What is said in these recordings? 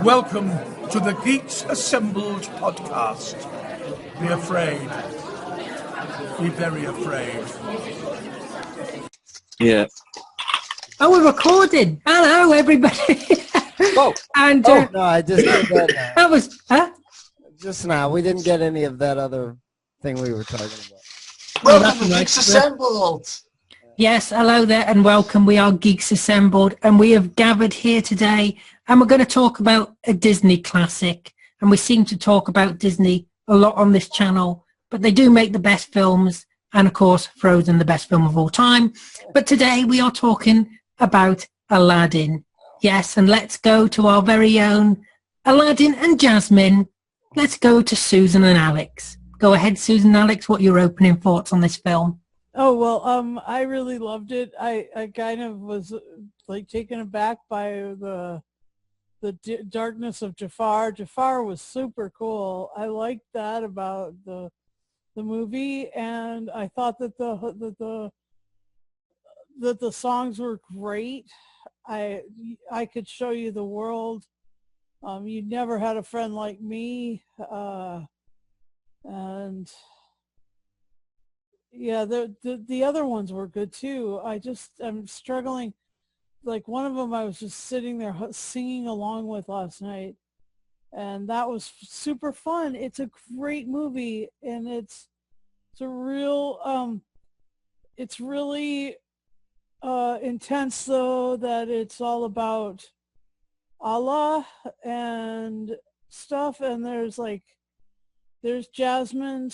Welcome to the Geeks Assembled podcast. Be afraid. Be very afraid. Yeah. Oh, we're recording. Hello, everybody. Oh, and no, I just did that now. that was Just now. We didn't get any of that other thing we were talking about. Welcome to Geeks Assembled. Yes, hello there and welcome. We are Geeks Assembled and we have gathered here today and we're going to talk about a Disney classic. And we seem to talk about Disney a lot on this channel, but they do make the best films. And of course, Frozen, the best film of all time. But today we are talking about Aladdin. Yes, and let's go to our very own Aladdin and Jasmine. Let's go to Susan and Alex. Go ahead, Susan and Alex. What are your opening thoughts on this film? Oh, well, I really loved it. I kind of was like taken aback by the darkness of Jafar. Jafar was super cool. I liked that about the movie, and I thought that the songs were great. I could show you the world. You never had a friend like me, and yeah, the other ones were good too. I'm struggling. Like one of them I was just sitting there singing along with last night, and that was super fun. It's a great movie, and it's a real it's really intense though, that it's all about Allah and stuff, and there's Jasmine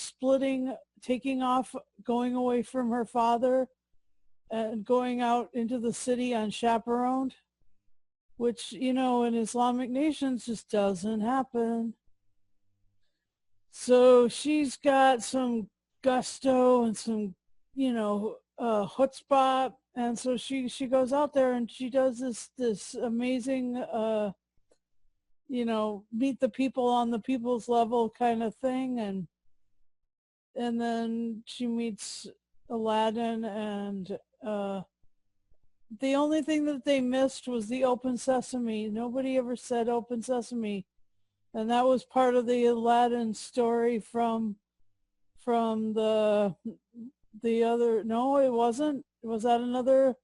taking off, going away from her father and going out into the city unchaperoned, which, you know, in Islamic nations just doesn't happen. So she's got some gusto and some, you know, chutzpah, and so she goes out there and she does this amazing you know, meet the people on the people's level kind of thing, and then she meets Aladdin, and the only thing that they missed was the open sesame. Nobody ever said open sesame, and that was part of the Aladdin story from the other. No, it wasn't. Was that another?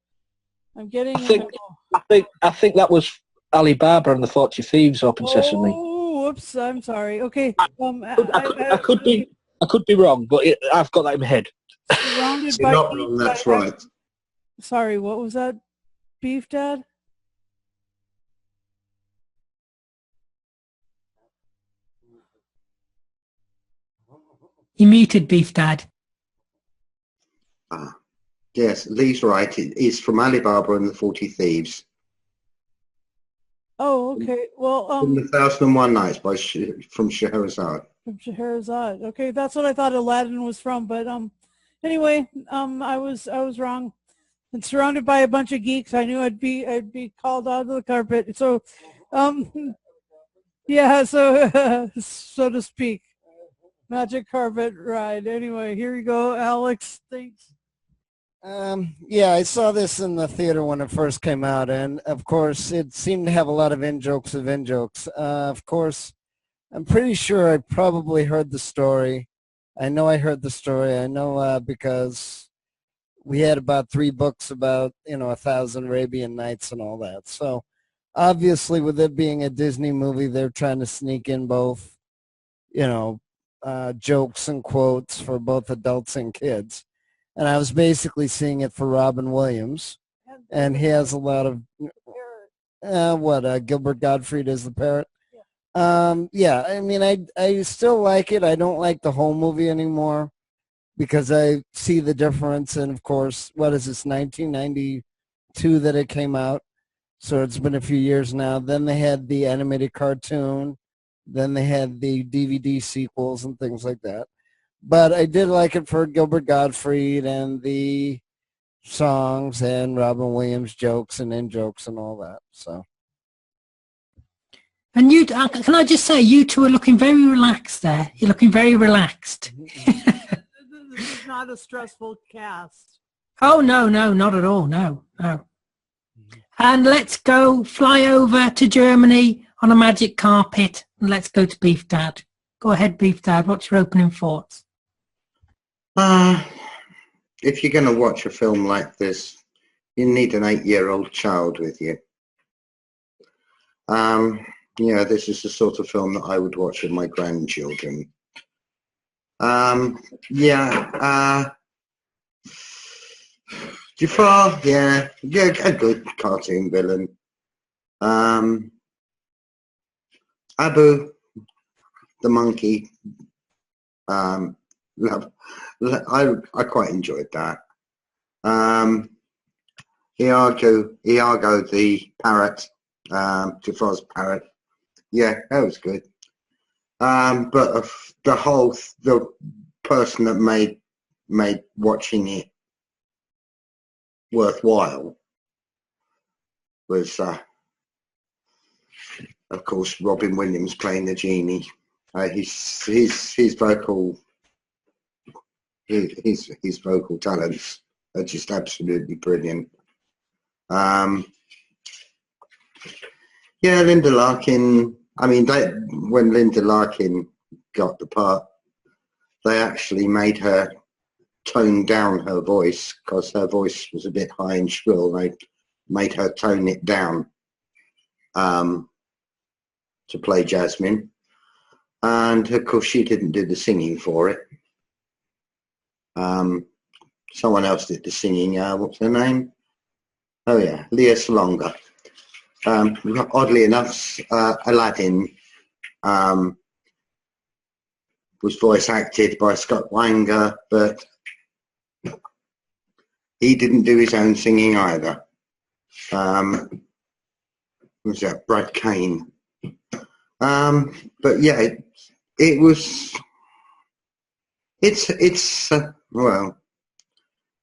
I'm getting. I think that was Alibaba and the 40 Thieves. Open Sesame. Oh, whoops! I'm sorry. Okay. I could be wrong, but I've got that in my head. Surrounded You're by not wrong, that's right. Sorry, what was that? Beef Dad? You muted, Beef Dad. Yes, Lee's right. It is from Alibaba and the 40 Thieves. Oh, okay. Well, From the 1001 Nights from Scheherazade. From Scheherazade. Okay, that's what I thought Aladdin was from. But anyway, I was wrong. And surrounded by a bunch of geeks, I knew I'd be called out of the carpet. So, yeah, so so to speak, magic carpet ride. Anyway, here you go, Alex. Thanks. Yeah, I saw this in the theater when it first came out, and of course, it seemed to have a lot of in-jokes of in-jokes. Of course, I'm pretty sure I probably heard the story. I know I heard the story. I know because we had about 3 books about, you know, 1,000 Arabian Nights and all that. So obviously, with it being a Disney movie, they're trying to sneak in both, you know, jokes and quotes for both adults and kids. And I was basically seeing it for Robin Williams, and he has a lot of Gilbert Gottfried is the parrot. Yeah, I mean, I still like it. I don't like the whole movie anymore because I see the difference. And of course, what is this, 1992 that it came out? So it's been a few years now. Then they had the animated cartoon. Then they had the DVD sequels and things like that. But I did like it for Gilbert Gottfried and the songs and Robin Williams jokes and in-jokes and all that. So. And you, can I just say, you two are looking very relaxed there. You're looking very relaxed. This is not a stressful cast. Oh, no, not at all. No. And let's go fly over to Germany on a magic carpet. And let's go to Beef Dad. Go ahead, Beef Dad. What's your opening thoughts? If you're going to watch a film like this, you need an 8-year-old child with you. This is the sort of film that I would watch with my grandchildren. Jafar, yeah, a good cartoon villain. Abu, the monkey, I quite enjoyed that. Iago the parrot, Jafar's parrot, yeah, that was good. But the person that made watching it worthwhile was, of course, Robin Williams playing the genie. His vocal talents are just absolutely brilliant. Linda Larkin. I mean, when Linda Larkin got the part, they actually made her tone down her voice because her voice was a bit high and shrill. They made her tone it down to play Jasmine. And of course, she didn't do the singing for it. Someone else did the singing. What's her name? Oh yeah, Leah Salonga. Oddly enough, Aladdin was voice acted by Scott Wanger, but he didn't do his own singing either. Was that Brad Kane? But yeah, it was. It's well,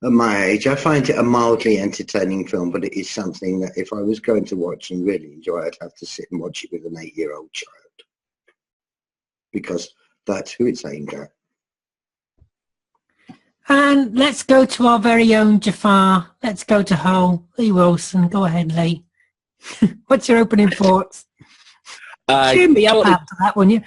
at my age, I find it a mildly entertaining film, but it is something that if I was going to watch and really enjoy, I'd have to sit and watch it with an 8-year-old child, because that's who it's aimed at. And let's go to our very own Jafar. Let's go to Hull. Lee Wilson. Go ahead, Lee. What's your opening thoughts? Cheer me up after that, won't you?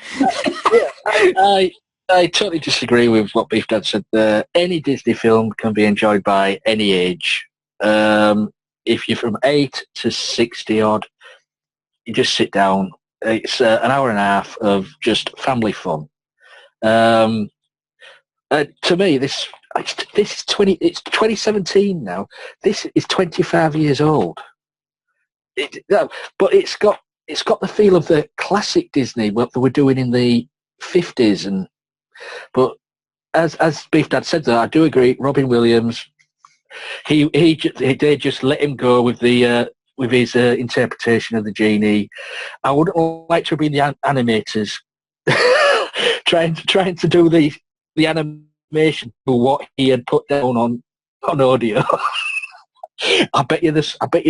I totally disagree with what Beef Dad said there. Any Disney film can be enjoyed by any age. If you're from 8 to 60 odd, you just sit down. It's an hour and a half of just family fun. To me, this is 20. It's 2017 now. This is 25 years old. But it's got the feel of the classic Disney, what they were doing in the 50s. But as Beef Dad said there, I do agree. Robin Williams, they just let him go with his interpretation of the genie. I would like to be the animators trying to do the animation for what he had put down on audio. I bet you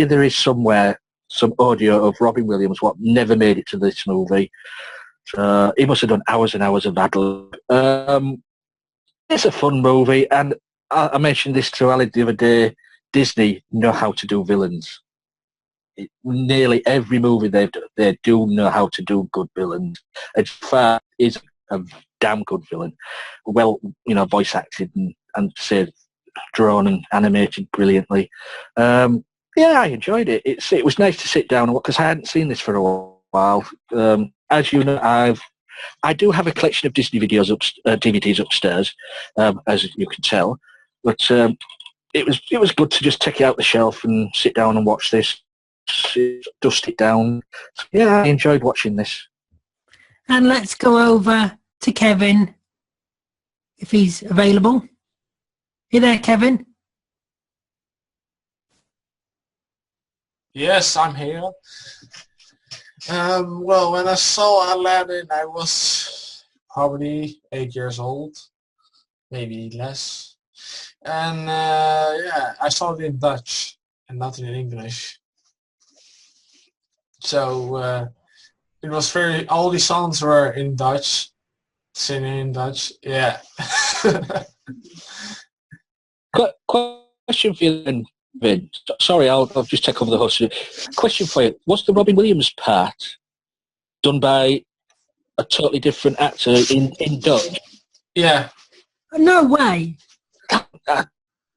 there is somewhere some audio of Robin Williams what never made it to this movie. He must have done hours and hours of ad-lib. It's a fun movie, and I mentioned this to Ali the other day. Disney know how to do villains. Nearly every movie they do know how to do good villains. And Far is a damn good villain. Well, voice acted and say drawn and animated brilliantly. I enjoyed it. It was nice to sit down because I hadn't seen this for a while. As you know, I do have a collection of Disney DVDs upstairs, as you can tell. But it was good to just take it out the shelf and sit down and watch this, dust it down. Yeah, I enjoyed watching this. And let's go over to Kevin, if he's available. You there, Kevin? Yes, I'm here. Well, when I saw Aladdin, I was probably 8 years old, maybe less. And I saw it in Dutch and not in English. So it was all the songs were in Dutch, singing in Dutch, yeah. Question for you then, Vin. Sorry, I'll just take over the host. Question for you. Was the Robin Williams part done by a totally different actor in Dutch. Yeah. No way.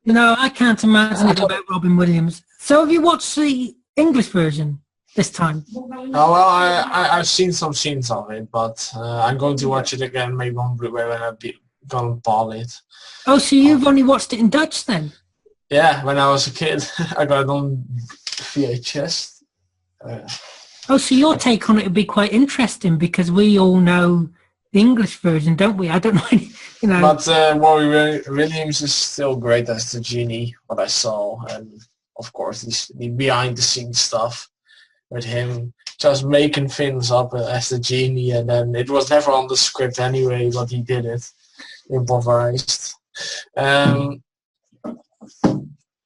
No, I can't imagine it without Robin Williams. So have you watched the English version this time? Oh, well, I've seen some scenes of it, but I'm going to watch it again maybe on Blu-ray when I'm gonna ball it. Oh, so you've only watched it in Dutch then? Yeah, when I was a kid, I got it on VHS. Oh, so your take on it would be quite interesting because we all know the English version, don't we? I don't know, you know. But Robbie Williams is still great as the Genie, what I saw, and of course the behind-the-scenes stuff with him just making things up as the Genie, and then it was never on the script anyway, but he did it, improvised.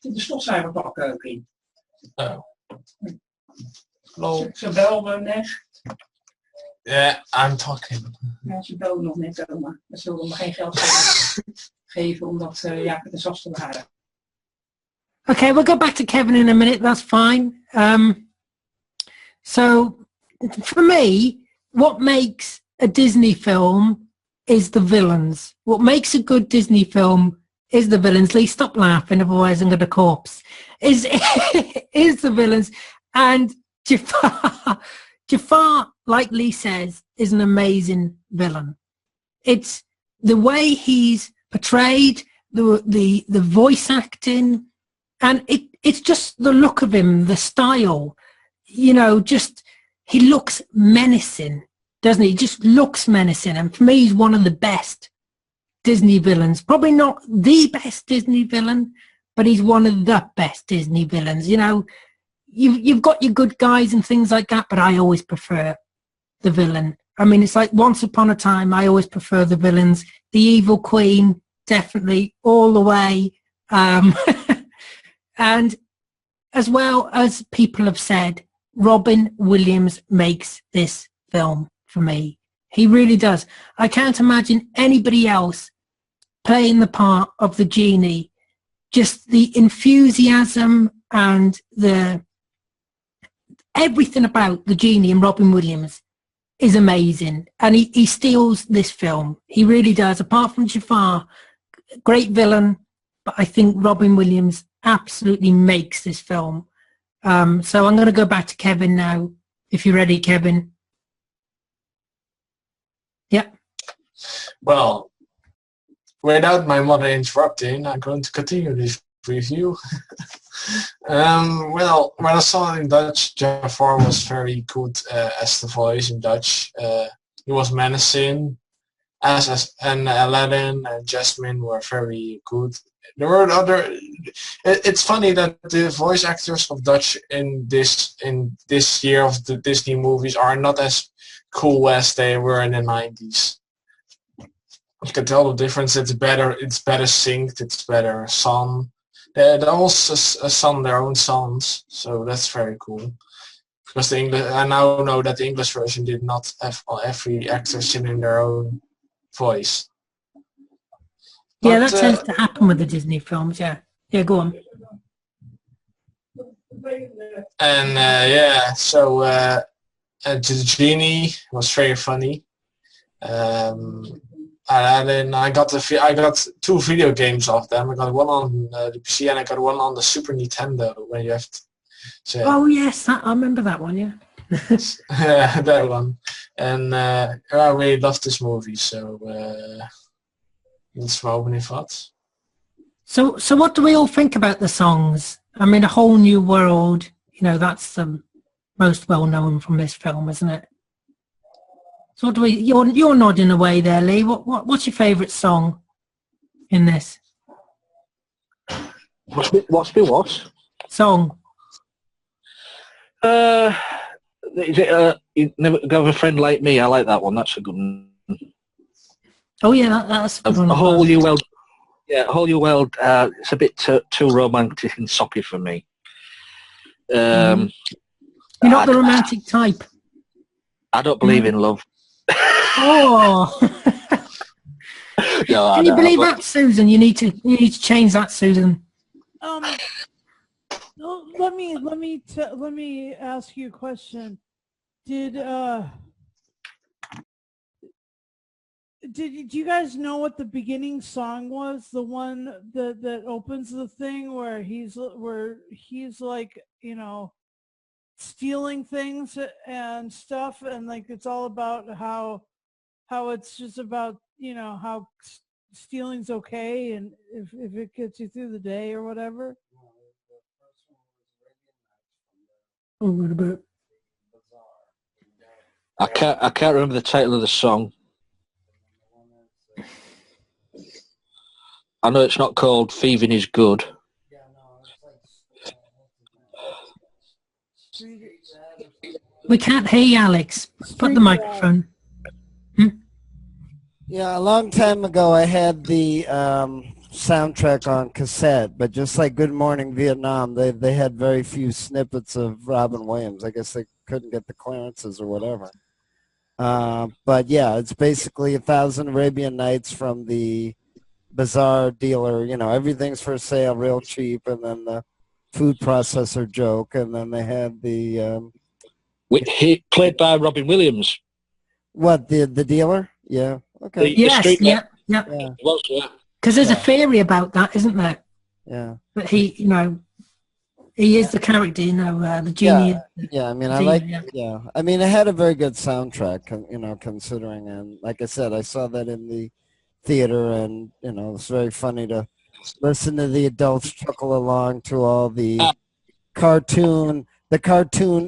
De stofzuigerbak in. Oh. Hello. Ze belde net. Yeah, I'm talking. Ja, ze belde nog net, oma. Dan zullen we hem geen geld geven omdat de jas te bewaren. Okay, we'll go back to Kevin in a minute. That's fine. So, for me, what makes a Disney film is the villains. What makes a good Disney film is the villains. Lee, stop laughing, otherwise I'm going to corpse. Is the villains. And Jafar, like Lee says, is an amazing villain. It's the way he's portrayed, the voice acting, and it's just the look of him, the style. You know, just he looks menacing, doesn't he? He just looks menacing. And for me, he's one of the best Disney villains. Probably not the best Disney villain, but he's one of the best Disney villains. You know, you've got your good guys and things like that, but I always prefer the villain. I mean, it's like Once Upon a Time, I always prefer the villains. The Evil Queen, definitely, all the way. And as well as people have said, Robin Williams makes this film for me. He really does. I can't imagine anybody else playing the part of the Genie. Just the enthusiasm and everything about the Genie and Robin Williams is amazing. And he steals this film. He really does. Apart from Jafar, great villain, but I think Robin Williams absolutely makes this film. So I'm going to go back to Kevin now, if you're ready, Kevin. Yeah. Well, without my mother interrupting, I'm going to continue this review. Well, when I saw it in Dutch, Jafar was very good as the voice in Dutch. He was menacing, and Aladdin and Jasmine were very good. There were other. It's funny that the voice actors of Dutch in this year of the Disney movies are not as cool as they were in the 90s. You can tell the difference. It's better synced. It's better sung. They also sung their own songs, so that's very cool. Because I now know that the English version did not have every actor singing their own voice. Yeah, that tends to happen with the Disney films, yeah. Yeah, go on. And so the Genie was very funny. Aladdin, I got two video games of them. I got one on the PC and I got one on the Super Nintendo when you have to say. Oh yes, I remember that one, yeah. Yeah, that one. And I really love this movie, so that's my opening thoughts. So what do we all think about the songs? I mean, A Whole New World, you know, that's the most well known from this film, isn't it? So what do we? You're nodding away there, Lee. What's your favourite song in this? What's my what? Song. Is it You Never Have a Friend Like Me? I like that one. That's a good one. Oh yeah, that's a good one. A Whole New World. Yeah, A Whole New World. It's a bit too romantic and soppy for me. You're not the romantic type. I don't believe in love. Oh. No, Can you believe that, Susan? You need to change that, Susan. Let me ask you a question. Did do you guys know what the beginning song was? The one that opens the thing where he's like, you know, stealing things and stuff, and like it's all about how it's just about, you know, how stealing's okay, and if it gets you through the day or whatever. Oh, what about? I can't remember the title of the song. I know it's not called "Thieving is Good." We can't hear you, Alex. Put the microphone. Yeah, a long time ago I had the soundtrack on cassette, but just like Good Morning Vietnam, they had very few snippets of Robin Williams. I guess they couldn't get the clearances or whatever. But yeah, it's basically 1,000 Arabian Nights from the bazaar dealer. You know, everything's for sale real cheap, and then the food processor joke, and then they had the... He played by Robin Williams. What, the dealer? Yeah. Okay. Yes, yeah. Because there's a theory about that, isn't there? Yeah. But he, you know, he is the character, you know, the genie. Yeah, I mean, I mean, it had a very good soundtrack, you know, considering, and like I said, I saw that in the theater, and, you know, it's very funny to listen to the adults chuckle along to all the cartoon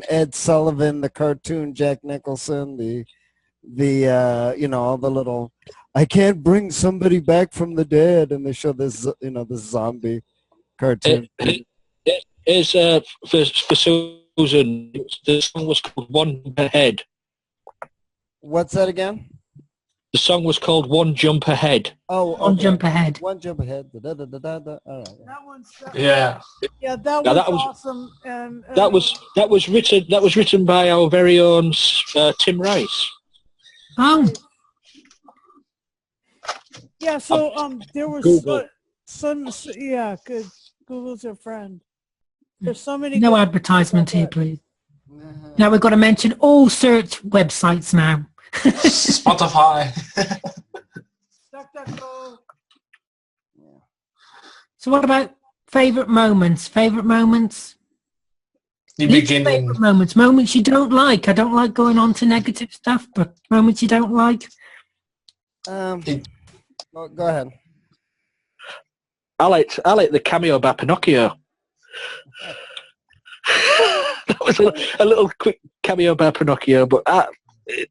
Ed Sullivan, the cartoon Jack Nicholson, the you know, all the little, I can't bring somebody back from the dead, and they show this, you know, this zombie cartoon. It's for Susan. The song was called "One Jump Ahead." What's that again? The song was called "One Jump Ahead." Oh, okay. One Jump Ahead. One Jump Ahead. Da, da, da, da, da. All right. That one's Yeah. Yeah, that was awesome. And that was written by our very own Tim Rice. Oh. Yeah, so there was Google. yeah, good. Google's your friend. There's so many. No advertisement here, please. Now we've got to mention all search websites now. Spotify. So what about favorite moments? Favorite moments? The beginning. Favorite moments. Moments you don't like. I don't like going on to negative stuff, but moments you don't like. Go ahead. I like the cameo by Pinocchio. That was a little quick cameo by Pinocchio, but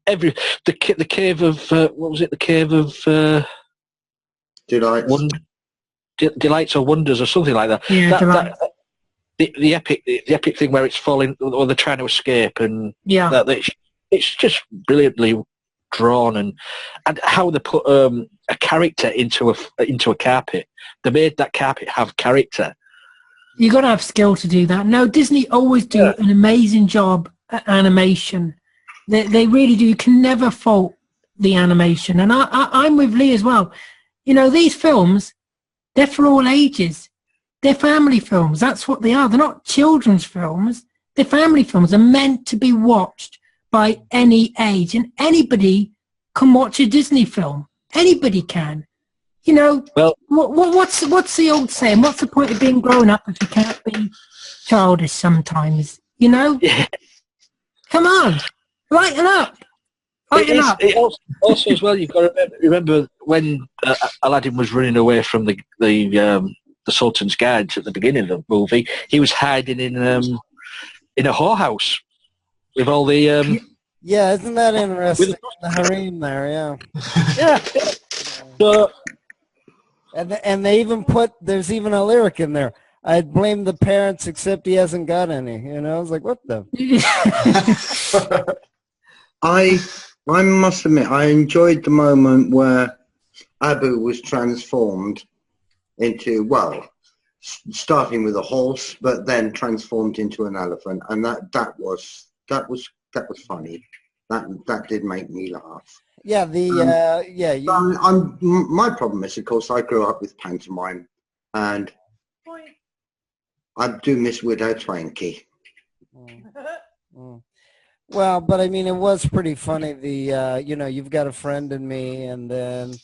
the cave of what was it? The cave of delights or wonders or something like that. Yeah, the epic thing where it's falling or they're trying to escape, and it's just brilliantly drawn, and how they put a character into a carpet. They made that carpet have character. You got to have skill to do that. No, Disney always do an amazing job at animation. They really do. You can never fault the animation, and I'm with Lee as well. You know, these films, they're for all ages. They're family films. That's what they are. They're not children's films. They're family films. They're meant to be watched by any age, and anybody can watch a Disney film. Anybody can. You know, well, what's the old saying? What's the point of being grown up if you can't be childish sometimes? You know? Yeah. Come on, lighten up. Lighten up. Also, as well, you've got to remember when Aladdin was running away from the Sultan's guards at the beginning of the movie. He was hiding in a whorehouse with all the. Yeah, isn't that interesting? The harem there, yeah. Yeah. So. And they even there's even a lyric in there. I'd blame the parents except he hasn't got any. You know, I was like, what the? I must admit, I enjoyed the moment where Abu was transformed into, well, starting with a horse, but then transformed into an elephant, and that was funny. That did make me laugh. Yeah, my problem is, of course, I grew up with pantomime, and I do miss Widow Twankey. Well, but I mean, it was pretty funny. You've got a friend in me, and then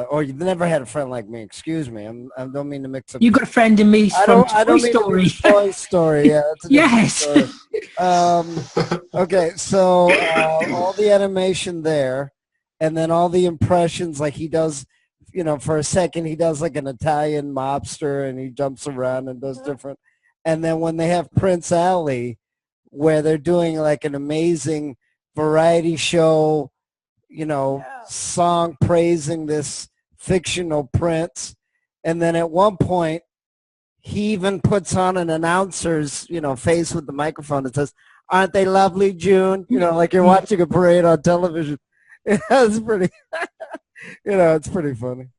or you've never had a friend like me. Excuse me. I don't mean to mix up. You got a friend in me from I Toy don't mean to be Story. Toy Story. Yeah, that's a different Yes. story. Okay, so all the animation there, and then all the impressions, like he does. For a second, he does like an Italian mobster, and he jumps around and does different. And then when they have Prince Ali, where they're doing like an amazing variety show, song praising this fictional prince. And then at one point, he even puts on an announcer's, face with the microphone and says, "Aren't they lovely, June?" Like you're watching a parade on television. It's pretty, it's pretty funny.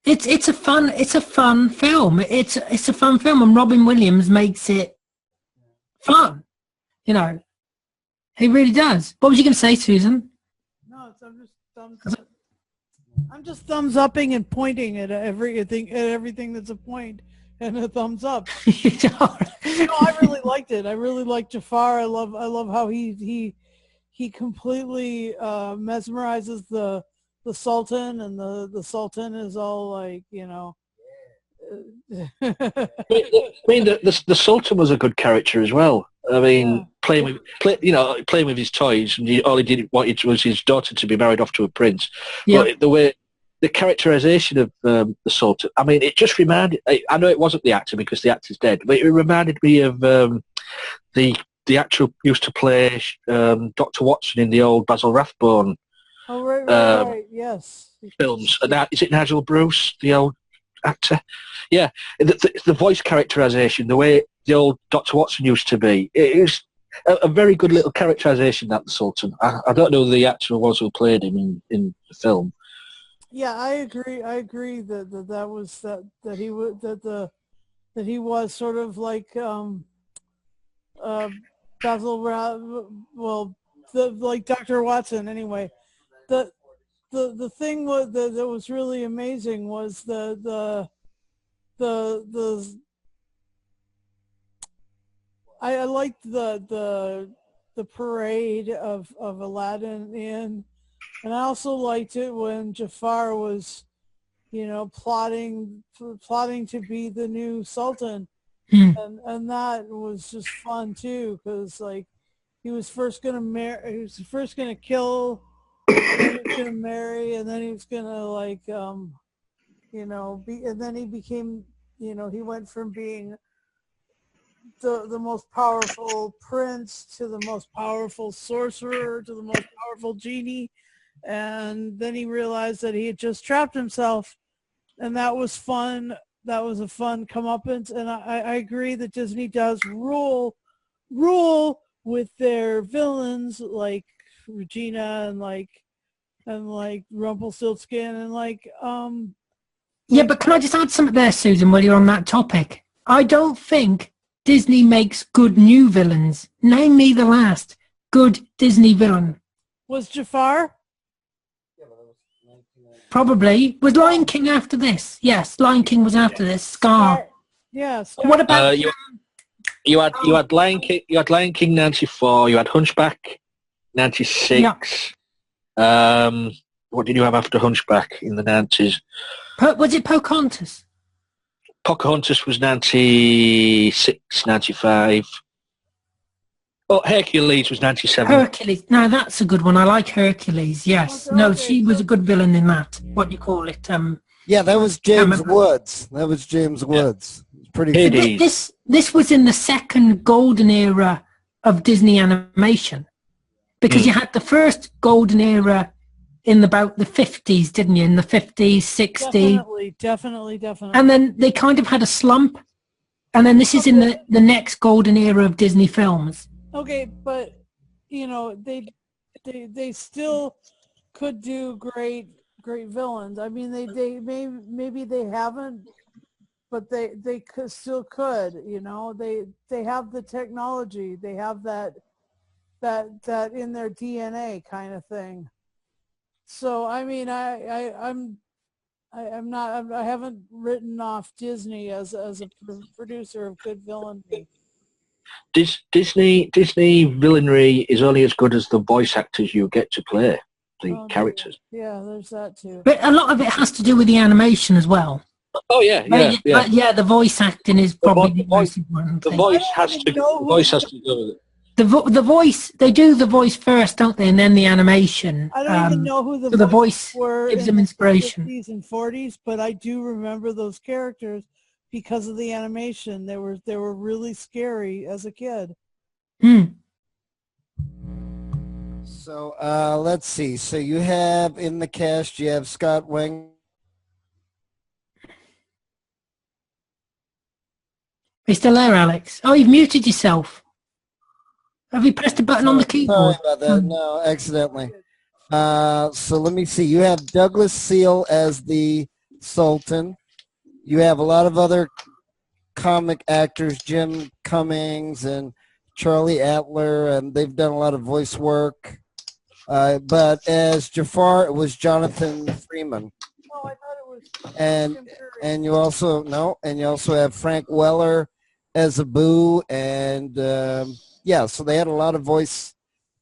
It's a fun film. It's a fun film, and Robin Williams makes it fun. He really does. What was you going to say, Susan? No, I'm just thumbs upping and pointing at everything that's a point and a thumbs up. I really liked it. I really liked Jafar. I love how he completely mesmerizes the Sultan, and the Sultan is all like, I mean, the Sultan was a good character as well. I mean, playing with his toys, and all he did wanted was his daughter to be married off to a prince. Yeah. But the characterization of the Sultan, I mean, it just reminded. I know it wasn't the actor because the actor's dead, but it reminded me of the actor who used to play Dr. Watson in the old Basil Rathbone. Oh, right, yes. Films. Is it Nigel Bruce, the old actor? Yeah, the voice characterization, the way the old Dr. Watson used to be, it is a very good little characterization, that the Sultan. I don't know who the actor was who played him in the film. Yeah, I agree that he was sort of like like Dr. Watson anyway. The thing that was really amazing was I liked the parade of Aladdin and I also liked it when Jafar was, plotting to be the new Sultan. And that was just fun too, because like he was first gonna kill, and then he was gonna marry, and then he was gonna and then he became, he went from being the most powerful prince to the most powerful sorcerer to the most powerful genie, and then he realized that he had just trapped himself, and that was fun. That was a fun comeuppance, and I agree that Disney does rule with their villains like Regina and like Rumpelstiltskin and Yeah, but can I just add something there, Susan, while you're on that topic? I don't think Disney makes good new villains. Name me the last good Disney villain. Was Jafar? Probably. Was Lion King after this? Yes, Lion King was after this. Scar. Yeah. Scar. What about you had Lion King? You had Lion King 94. You had Hunchback 96. Yeah. What did you have after Hunchback in the 90s? Was it Pocahontas? Pocahontas was 96, 95. Oh, Hercules was 97. Hercules. No, that's a good one. I like Hercules. Yes. Okay, no, she was a good villain in that. What do you call it? Yeah, that was James Woods. That was James Woods. Pretty cool. This was in the second golden era of Disney animation, because you had the first golden era in about the 50s, didn't you? In the 50s, 60s. Definitely. And then they kind of had a slump. And then this is in the next golden era of Disney films. Okay, but they still could do great villains. I mean, maybe they haven't, but they still could. They have the technology. They have that in their DNA kind of thing. So I mean, I haven't written off Disney as a producer of good villainy. Disney villainry is only as good as the voice actors you get to play the characters. Yeah, there's that too. But a lot of it has to do with the animation as well. Oh yeah. But yeah, the voice acting is probably the most important The thing. voice has to go with it. The voice, they do the voice first, don't they, and then the animation. I don't even know who the voice were gives in them inspiration. the 50s and 40s, but I do remember those characters because of the animation. They were really scary as a kid. So let's see. So you have in the cast, you have Scott Wang. Are you still there, Alex? Oh, you've muted yourself. Have you pressed a button on the keyboard? Sorry about that. No, accidentally. So let me see. You have Douglas Seal as the Sultan. You have a lot of other comic actors, Jim Cummings and Charlie Adler, and they've done a lot of voice work. But as Jafar, it was Jonathan Freeman. Oh, I thought it was. And you also have Frank Weller as Abu, and yeah, so they had a lot of voice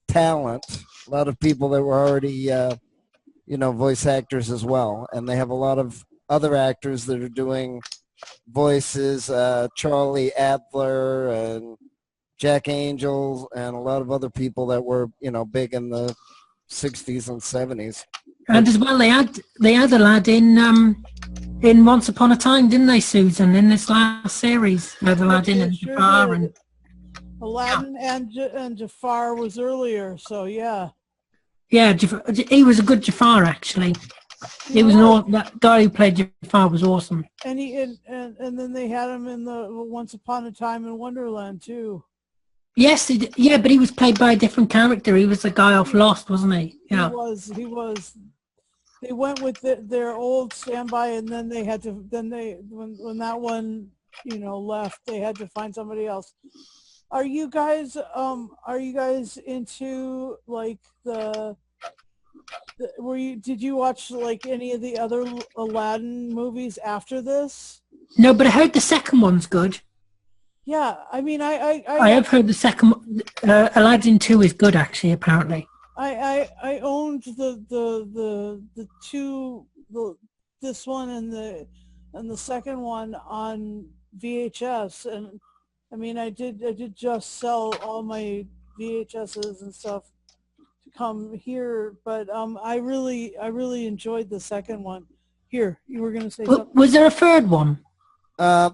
talent, a lot of people that were already voice actors as well, and they have a lot of other actors that are doing voices, Charlie Adler and Jack Angel, and a lot of other people that were big in the 60s and 70s. And as well, they had Aladdin in Once Upon a Time, didn't they, Susan? In this last series, they had Aladdin and Jafar, and Aladdin and Jafar was earlier, so yeah. Yeah, he was a good Jafar actually. He was that guy who played Jafar was awesome. And and then they had him in the Once Upon a Time in Wonderland too. Yes, yeah, but he was played by a different character. He was the guy off Lost, wasn't he? Yeah. He was. They went with their old standby, and then they had to. When that one left, they had to find somebody else. Are you guys into like did you watch like any of the other Aladdin movies after this? No, but I heard the second one's good. Yeah, I mean, I have heard the second Aladdin 2 is good actually. Apparently, I owned the two, this one and the second one on VHS, and I mean, I did just sell all my VHSs and stuff to come here, but I really enjoyed the second one. Here, you were going to say something. Was there a third one?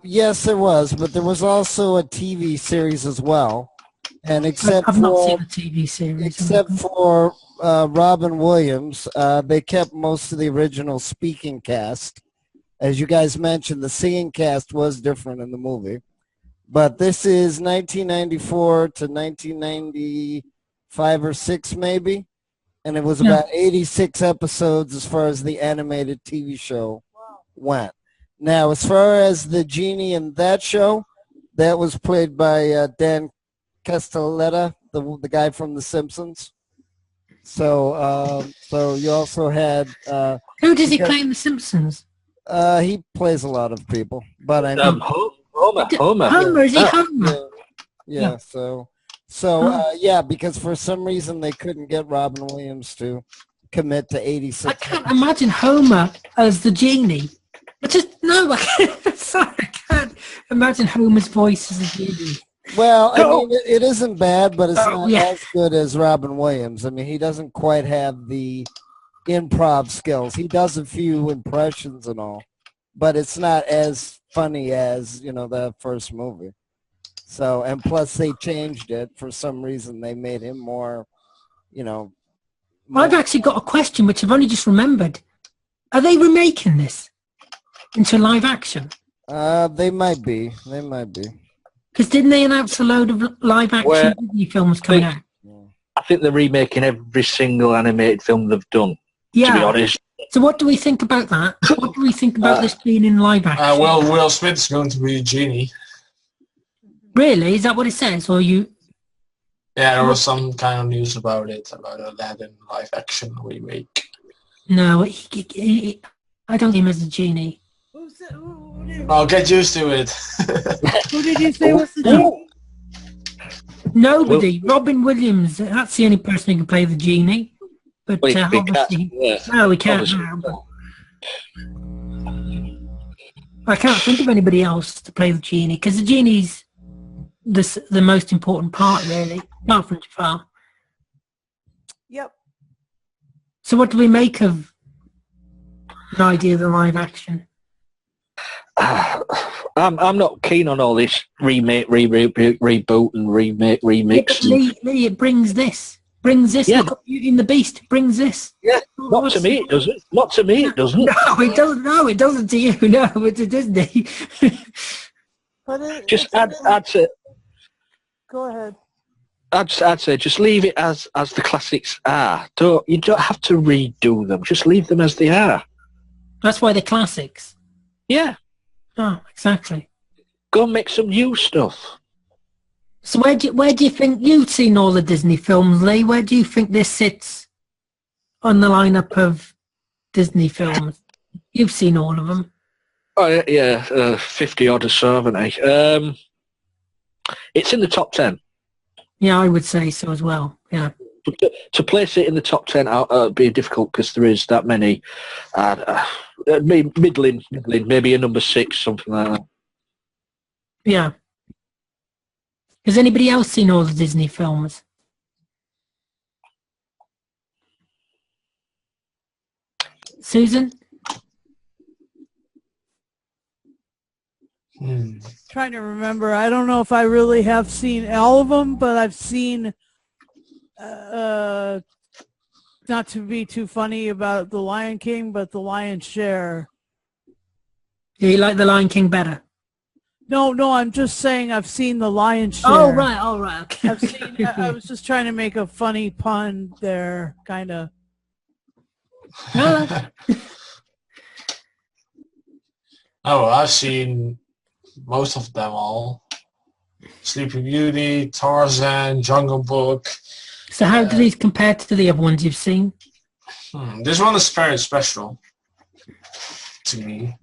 Yes, there was, but there was also a TV series as well. And I've not seen a TV series. Except for Robin Williams, they kept most of the original speaking cast. As you guys mentioned, the singing cast was different in the movie. But this is 1994 to 1995 or 6 maybe. And it was about 86 episodes as far as the animated TV show went. Now, as far as the Genie in that show, that was played by Dan Castellaneta, the guy from The Simpsons. So you also had... who does he play in The Simpsons? He plays a lot of people. But I mean... Homer. Homer, is he Homer? Yeah. So because for some reason they couldn't get Robin Williams to commit to 86. I can't imagine Homer as the Genie. I can't imagine Homer's voice as a Genie. Well, I mean, it isn't bad, but it's not as good as Robin Williams. I mean, he doesn't quite have the improv skills. He does a few impressions and all, but it's not as funny as, the first movie. So, and plus they changed it for some reason. They made him more, more... I've actually got a question which I've only just remembered. Are they remaking this into live action? They might be. Because didn't they announce a load of live action Disney films coming out? I think they're remaking every single animated film they've done, to be honest. So what do we think about that? What do we think about this being in live action? Well, Will Smith's going to be Genie. Really? Is that what it says? Or you... Yeah, there was some kind of news about it, about Aladdin live action remake. No, I don't see him as a Genie. I'll get used to it. Who did you say was the Genie? Nobody. Robin Williams. That's the only person who can play the genie. But Well, he obviously, can't, yeah. no, we can't. Obviously. I can't think of anybody else to play the genie because the genie's the most important part, really, apart from Jafar. Yep. So, what do we make of the idea of the live action? I'm not keen on all this remake, reboot, and remake, remix. Yeah, Lee, it brings this. Yeah. Look up Beauty and the Beast. Brings this. Yeah, not to me it doesn't. Not to me it doesn't. No, it doesn't. No, it doesn't to you. No, it's a Disney. But Just add to. Go ahead. I'd say just leave it as the classics are. You don't have to redo them. Just leave them as they are. That's why they're classics. Yeah. Oh, exactly. Go and make some new stuff. So where do you think you've seen all the Disney films, Lee? Where do you think this sits on the lineup of Disney films? You've seen all of them. Oh yeah, 50 odd or so, haven't I? It's in the top 10. Yeah, I would say so as well. Yeah. But to place it in the top 10 would be difficult because there is that many. Middling, maybe a number 6, something like that. Yeah. Has anybody else seen all the Disney films? Susan? Trying to remember. I don't know if I really have seen all of them, but I've seen, not to be too funny about The Lion King, but The Lion's Share. Do you like The Lion King better? No, I'm just saying I've seen The Lion's Share. Oh, right. Okay. I've seen, I was just trying to make a funny pun there, kind of. Oh, I've seen most of them all. Sleeping Beauty, Tarzan, Jungle Book. So how do these compare to the other ones you've seen? This one is very special to me.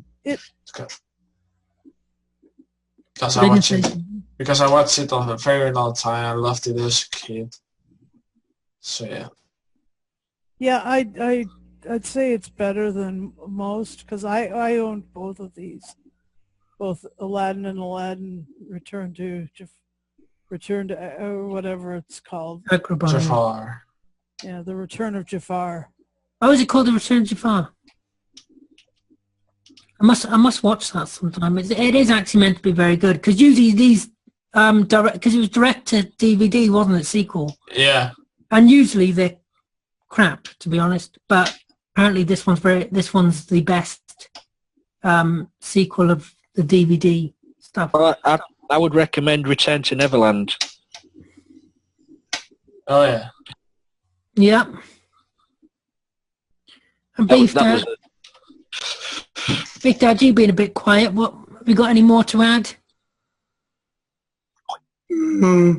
Because I watched it on a very long time. I loved it as a kid. So yeah. Yeah, I'd say it's better than most because I owned both of these, both Aladdin and Aladdin Return to whatever it's called. Jafar. Yeah, the Return of Jafar. Oh, is it called The Return of Jafar? I must watch that sometime. It is actually meant to be very good because usually these because it was direct to DVD, wasn't it? Sequel. Yeah. And usually they're crap, to be honest. But apparently this one's the best sequel of the DVD stuff. Well, I would recommend Return to Neverland. Oh yeah. Yep. And Beef Dad, Big Dad, you've been a bit quiet. What have you got any more to add? No,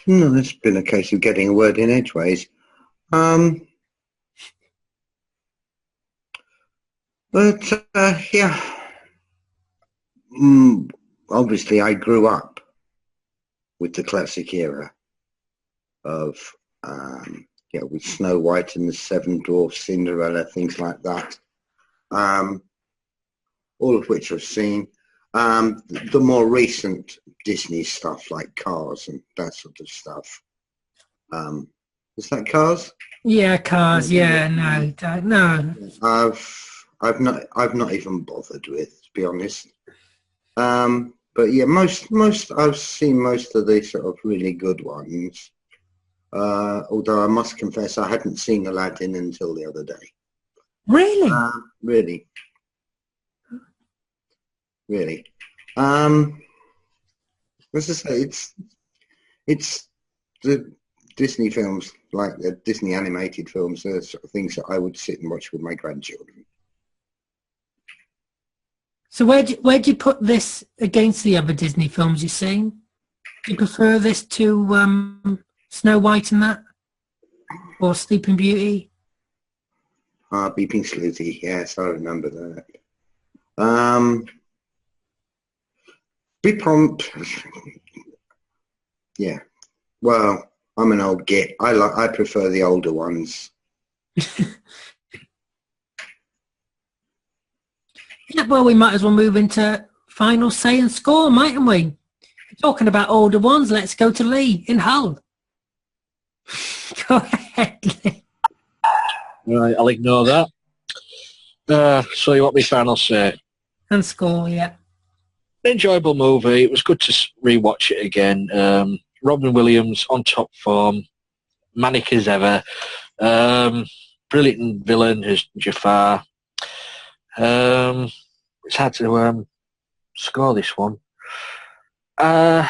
it's been a case of getting a word in edgeways. But yeah, obviously I grew up with the classic era of with Snow White and the Seven Dwarfs, Cinderella, things like that. All of which I've seen. The more recent Disney stuff like Cars and that sort of stuff. Is that Cars? Yeah, Cars. Yeah, no. I've not even bothered with, to be honest. But yeah, most I've seen most of the sort of really good ones. Although I must confess I hadn't seen Aladdin until the other day. Really? Really. As I say, it's the Disney films, like the Disney animated films, are sort of things that I would sit and watch with my grandchildren. So where'd you put this against the other Disney films you've seen? Do you prefer this to Snow White and that? Or Sleeping Beauty? Beeping Sleuthie, yes, I remember that. Be prompt. Yeah. Well, I'm an old git. I prefer the older ones. Yeah, well, we might as well move into final say and score, mightn't we? Talking about older ones, let's go to Lee in Hull. Go ahead, Lee. Right, I'll ignore that. So you want me final say? And score, yeah. Enjoyable movie. It was good to rewatch it again. Robin Williams on top form, manic as ever. Brilliant villain as Jafar. It's hard to score this one. I'm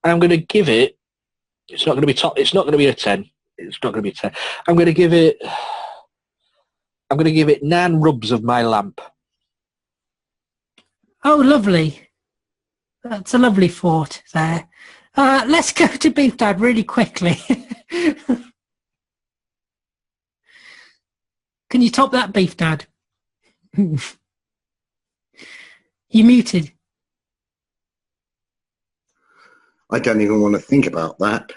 going to give it. It's not going to be top. It's not going to be a 10. It's not going to be a 10. I'm going to give it 9 rubs of my lamp. Oh, lovely. That's a lovely thought there. Let's go to Beef Dad really quickly. Can you top that, Beef Dad? You muted. I don't even want to think about that.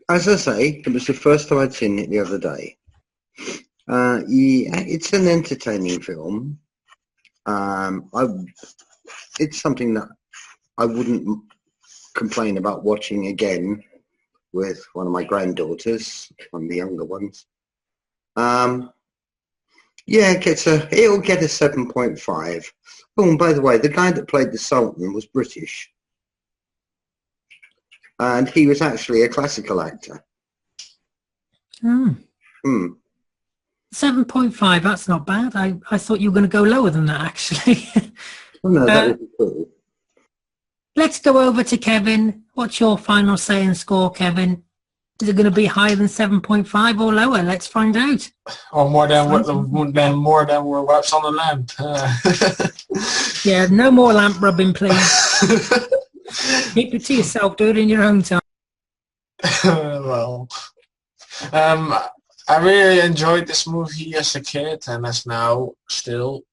As I say, it was the first time I'd seen it the other day. Yeah, it's an entertaining film. It's something that I wouldn't complain about watching again with one of my granddaughters, one of the younger ones. Yeah, it'll get a 7.5. Oh, and by the way, the guy that played the Sultan was British. And he was actually a classical actor. 7.5, that's not bad. I thought you were going to go lower than that, actually. Oh, no, that would be cool. Let's go over to Kevin. What's your final say and score, Kevin? Is it going to be higher than 7.5 or lower? Let's find out. Or more than what's on the lamp. Yeah, no more lamp rubbing, please. Keep it to yourself. Do it in your own time. Well, I really enjoyed this movie as a kid, and as now still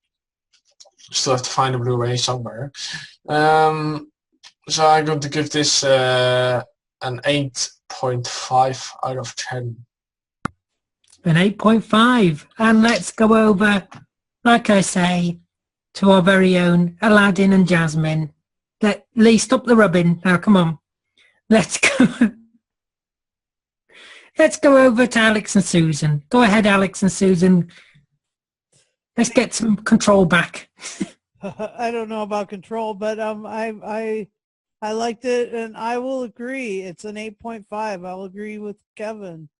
have to find a Blu-ray somewhere. So I'm going to give this an 8.5 out of 10. An 8.5. And let's go over, like I say, to our very own Aladdin and Jasmine. Lee, stop the rubbing. Now, come on. Let's go. Let's go over to Alex and Susan. Go ahead, Alex and Susan. Let's get some control back. I don't know about control, but I liked it, and I will agree. It's an 8.5. I'll agree with Kevin.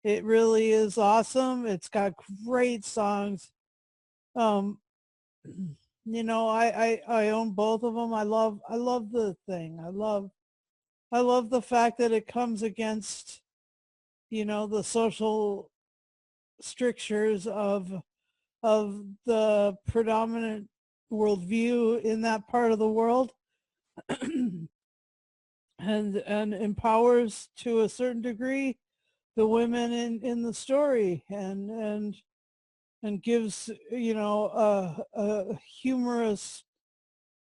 It really is awesome. It's got great songs. You know, I own both of them. I love the thing. I love the fact that it comes against, you know, the social strictures of the predominant worldview in that part of the world, and empowers to a certain degree the women in the story, and gives, you know, a humorous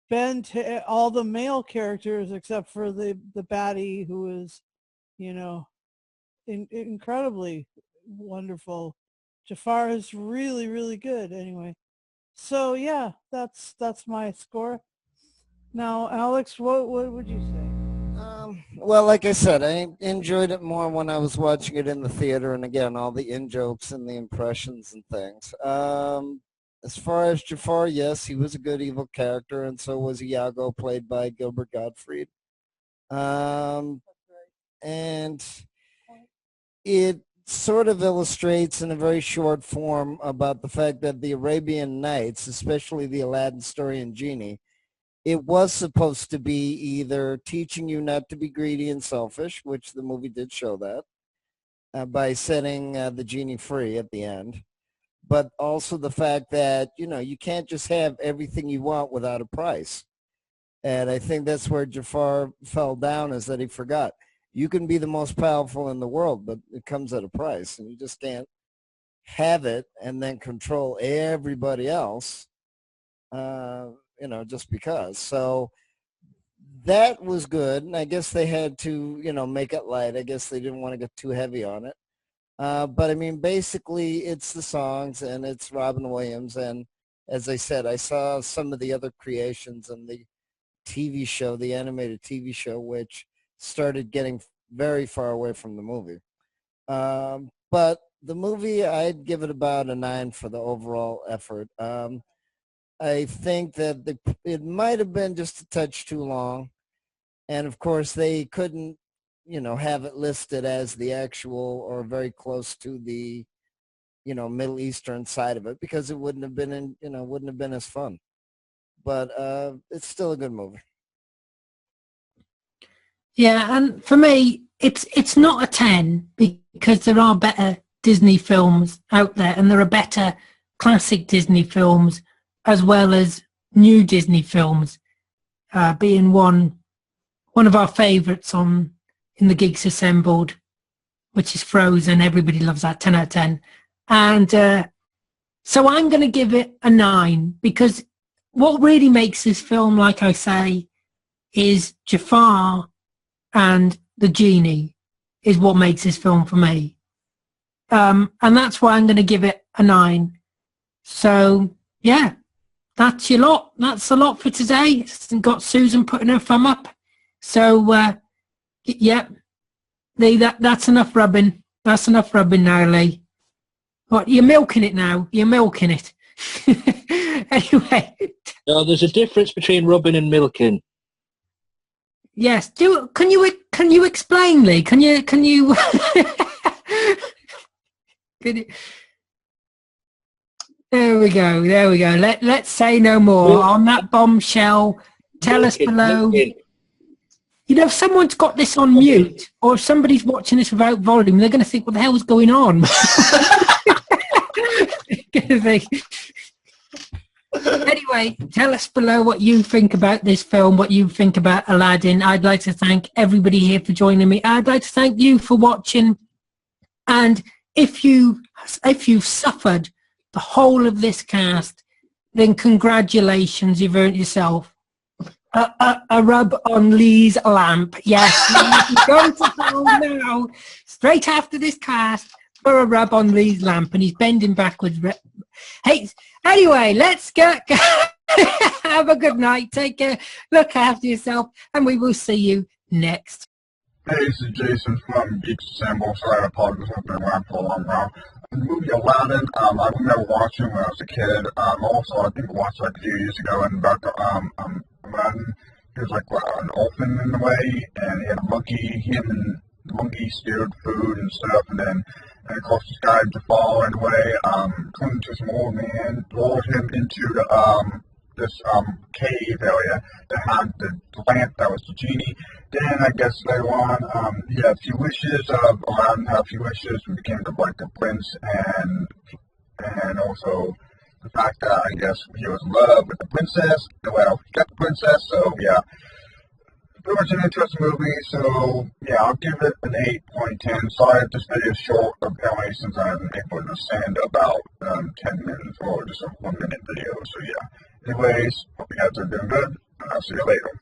bend to all the male characters except for the baddie, who is, you know, incredibly wonderful. Jafar is really, really good. Anyway, so yeah, that's my score. Now, Alex, what would you say? Well, like I said, I enjoyed it more when I was watching it in the theater, and again, all the in-jokes and the impressions and things. As far as Jafar, yes, he was a good evil character, and so was Iago, played by Gilbert Gottfried. And it sort of illustrates in a very short form about the fact that the Arabian Nights, especially the Aladdin story and Genie, it was supposed to be either teaching you not to be greedy and selfish, which the movie did show that, by setting the genie free at the end, but also the fact that, you know, you can't just have everything you want without a price. And I think that's where Jafar fell down, is that he forgot. You can be the most powerful in the world, but it comes at a price, and you just can't have it and then control everybody else. just because. So that was good, and I guess they had to, make it light. I guess they didn't want to get too heavy on it. But I mean, basically, it's the songs, and it's Robin Williams. And as I said, I saw some of the other creations in the TV show, the animated TV show, which started getting very far away from the movie. But the movie, I'd give it about a 9 for the overall effort. I think that it might have been just a touch too long. And of course, they couldn't, have it listed as the actual or very close to the, Middle Eastern side of it, because it wouldn't have been as fun. But it's still a good movie. Yeah, and for me, it's not a 10 because there are better Disney films out there, and there are better classic Disney films as well as new Disney films, being one of our favourites in the Geeks Assembled, which is Frozen. Everybody loves that, 10 out of 10. And so I'm going to give it a 9, because what really makes this film, like I say, is Jafar and the Genie is what makes this film for me. And that's why I'm going to give it a 9. So, yeah, that's your lot. That's a lot for today. Got Susan putting her thumb up. So, yeah, that's enough rubbing. That's enough rubbing now, Lee. What, you're milking it now? You're milking it. Anyway. No, there's a difference between rubbing and milking. Yes. Can you explain, Lee? Can you can you There we go. Let's say no more. On that bombshell, tell us below. If someone's got this on mute, or if somebody's watching this without volume, they're going to think, what the hell is going on? Anyway, tell us below what you think about this film, what you think about Aladdin. I'd like to thank everybody here for joining me. I'd like to thank you for watching. And if you've suffered the whole of this cast, then congratulations, you've earned yourself a rub on Lee's lamp. Yes, you can go to home now, straight after this cast, for a rub on Lee's lamp, and he's bending backwards. Hey, anyway, let's go. Have a good night. Take care. Look after yourself, and we will see you next. Hey, this is Jason from Geeks Assembled. Sorry, I apologize for being around for a long while. The movie Aladdin, I remember watching when I was a kid. Also, I think I watched like a few years ago, and about Aladdin, he was like an orphan in a way, and he had a monkey. Him and the monkey steered food and stuff, and of course this guy Jafar ran away, turned into some old man, lured him into this cave area that had the lamp that was the genie. Then I guess later on, he had a few wishes. Aladdin had a few wishes and became the prince, and also the fact that I guess he was in love with the princess. Well, he got the princess, so yeah. Pretty much an interesting movie, so yeah, I'll give it an 8.10. Sorry if this video is short, apparently, since I haven't been able to send about 10 minutes or just a 1 minute video, so yeah. Anyways, hope you guys are doing good, and I'll see you later.